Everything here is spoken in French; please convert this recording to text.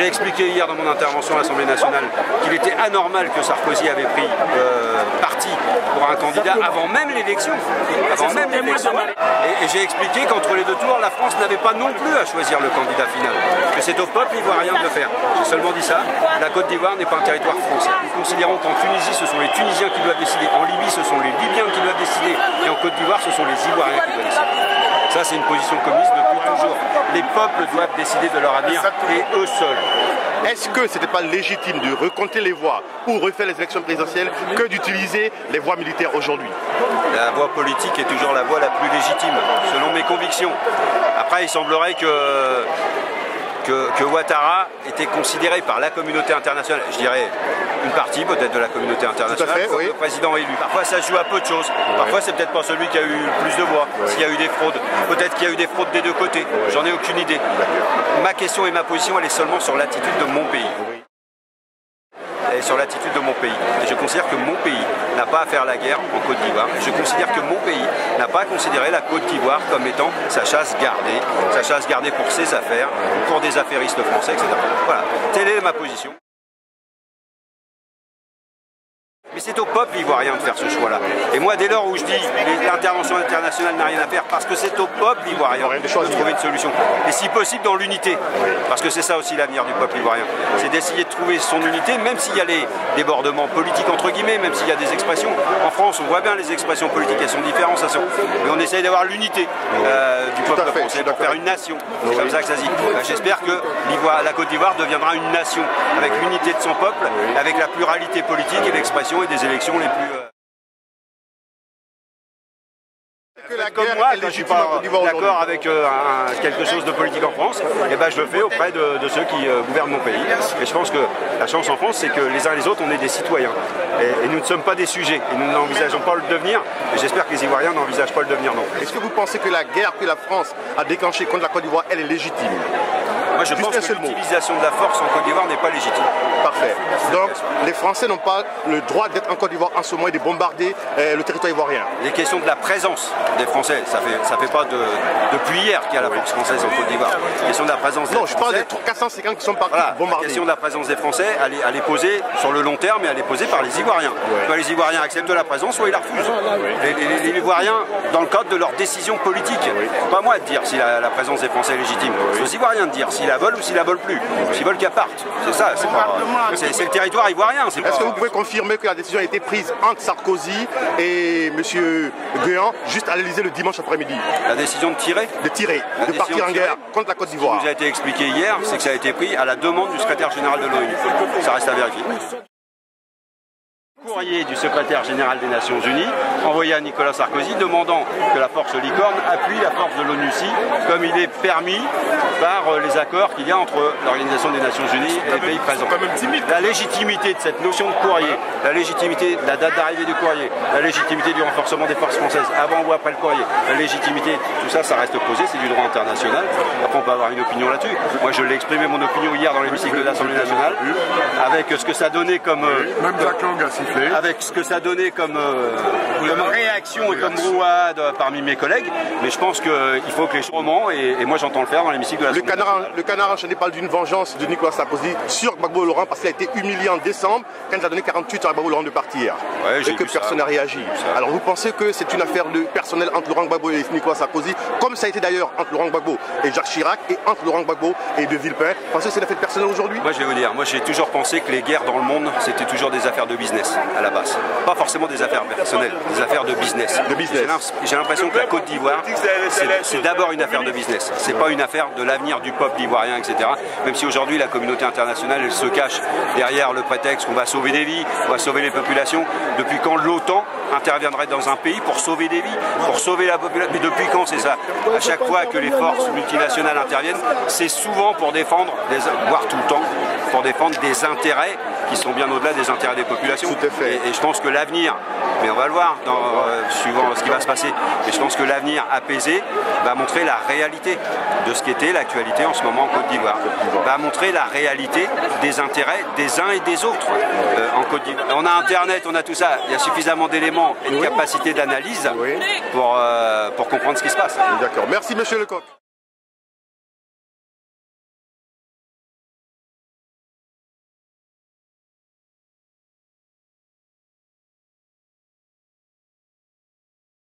J'ai expliqué hier dans mon intervention à l'Assemblée nationale qu'il était anormal que Sarkozy avait pris parti pour un candidat avant même l'élection. Et j'ai expliqué qu'entre les deux tours, la France n'avait pas non plus à choisir le candidat final. Que c'est au peuple ivoirien de le faire. J'ai seulement dit ça. La Côte d'Ivoire n'est pas un territoire français. Nous considérons qu'en Tunisie, ce sont les Tunisiens qui doivent décider. En Libye, ce sont les Libyens qui doivent décider. Et en Côte d'Ivoire, ce sont les Ivoiriens qui doivent décider. Ça, c'est une position communiste depuis toujours. Les peuples doivent décider de leur avenir et eux seuls. Est-ce que ce n'était pas légitime de recompter les voix ou refaire les élections présidentielles que d'utiliser les voies militaires aujourd'hui? La voie politique est toujours la voie la plus légitime, selon mes convictions. Après, il semblerait que Ouattara était considéré par la communauté internationale, je dirais une partie peut-être de la communauté internationale, comme le président élu. Parfois ça se joue à peu de choses, parfois c'est peut-être pas celui qui a eu le plus de voix, s'il y a eu des fraudes, peut-être qu'il y a eu des fraudes des deux côtés, j'en ai aucune idée. Ma question et ma position, elle est seulement sur l'attitude de mon pays. Et sur l'attitude de mon pays. Et je considère que mon pays n'a pas à faire la guerre en Côte d'Ivoire. Je considère que mon pays n'a pas à considérer la Côte d'Ivoire comme étant sa chasse gardée pour ses affaires, pour des affairistes français, etc. Voilà, telle est ma position. Mais c'est au peuple ivoirien de faire ce choix-là. Et moi, dès lors où je dis que l'intervention internationale n'a rien à faire, parce que c'est au peuple ivoirien de trouver une solution. Et si possible dans l'unité. Parce que c'est ça aussi l'avenir du peuple ivoirien. C'est d'essayer de trouver son unité, même s'il y a les débordements politiques, entre guillemets, même s'il y a des expressions. En France, on voit bien les expressions politiques, elles sont différentes. Mais on essaye d'avoir l'unité du peuple français pour faire une nation. C'est comme ça que ça se dit. J'espère que la Côte d'Ivoire deviendra une nation, avec l'unité de son peuple, avec la pluralité politique et l'expression et des élections les plus... Comme moi, quand je ne suis pas d'accord avec quelque chose de politique en France, et ben je le fais auprès de ceux qui gouvernent mon pays. Et je pense que la chance en France, c'est que les uns et les autres, on est des citoyens. Et nous ne sommes pas des sujets. Et nous n'envisageons pas le devenir. Et j'espère que les Ivoiriens n'envisagent pas le devenir non plus. Est-ce que vous pensez que la guerre que la France a déclenchée contre la Côte d'Ivoire, elle est légitime? Moi, je pense que l'utilisation de la force en Côte d'Ivoire n'est pas légitime. Parfait. Donc, les Français n'ont pas le droit d'être en Côte d'Ivoire en ce moment et de bombarder le territoire ivoirien. Les questions de la présence des Français, ça fait pas depuis hier qu'il y a la force française en Côte d'Ivoire. La question de la présence des Français... Non, je parle des 450 qui sont partis bombarder. La question de la présence des Français, elle est posée sur le long terme et elle est posée par les Ivoiriens. Soit les Ivoiriens acceptent la présence, soit ils la refusent. Les Ivoiriens, dans le cadre de leurs décisions politiques. Pas moi de dire si la présence des Français est légitime. C'est aux Ivoiriens de dire s'ils la veulent ou s'ils la veulent plus. S'ils veulent qu'elle parte. C'est ça, c'est le territoire ivoirien. Est-ce que vous pouvez confirmer que la décision a été prise entre Sarkozy et M. Guéant juste à l'Élysée le dimanche après-midi? La décision de tirer? De partir en guerre contre la Côte d'Ivoire. Ce qui nous a été expliqué hier, c'est que ça a été pris à la demande du secrétaire général de l'ONU. Ça reste à vérifier. Courrier du secrétaire général des Nations Unies envoyé à Nicolas Sarkozy demandant que la force Licorne appuie la force de l'ONUCI comme il est permis par les accords qu'il y a entre l'Organisation des Nations Unies et les pays présents. La légitimité de cette notion de courrier, la légitimité de la date d'arrivée du courrier, la légitimité du renforcement des forces françaises avant ou après le courrier, la légitimité, tout ça, ça reste posé, c'est du droit international. Après on peut avoir une opinion là-dessus. Moi je l'ai exprimé mon opinion hier dans l'hémicycle de l'Assemblée nationale avec ce que ça donnait comme... Même Jacques Lang a sifflé. Avec ce que ça donnait comme réaction et comme brouhaha parmi mes collègues, mais je pense qu'il faut que les choses et moi j'entends le faire dans l'hémicycle de l'Assemblée nationale. Le canard enchaîné parle d'une vengeance de Nicolas Sarkozy sur Gbagbo Laurent parce qu'il a été humilié en décembre quand il a donné 48 heures à Gbagbo Laurent de partir et que personne n'a réagi. Alors vous pensez que c'est une affaire personnelle entre Laurent Gbagbo et Nicolas Sarkozy, comme ça a été d'ailleurs entre Laurent Gbagbo et Jacques Chirac et entre Laurent Gbagbo et De Villepin? Vous pensez que c'est une affaire personnelle aujourd'hui? Moi je vais vous dire, moi j'ai toujours pensé que les guerres dans le monde c'était toujours des affaires de business à la base. Pas forcément des affaires personnelles, des affaires de business. J'ai l'impression que la Côte d'Ivoire, c'est d'abord une affaire de business. C'est pas une affaire de l'avenir du peuple ivoirien, etc. Même si aujourd'hui la communauté internationale, elle se cache derrière le prétexte qu'on va sauver des vies, on va sauver les populations. Depuis quand l'OTAN interviendrait dans un pays pour sauver des vies, pour sauver la population? Mais depuis quand c'est ça? À chaque fois que les forces multinationales interviennent, c'est souvent pour défendre, voire tout le temps, pour défendre des intérêts qui sont bien au-delà des intérêts des populations. Tout à fait. Et je pense que l'avenir, mais on va le voir suivant ce qui va se passer, mais je pense que l'avenir apaisé va montrer la réalité de ce qu'était l'actualité en ce moment en Côte d'Ivoire. Va montrer la réalité des intérêts des uns et des autres en Côte d'Ivoire. On a Internet, on a tout ça, il y a suffisamment d'éléments et de capacités d'analyse pour comprendre ce qui se passe. D'accord. Merci Monsieur Lecoq.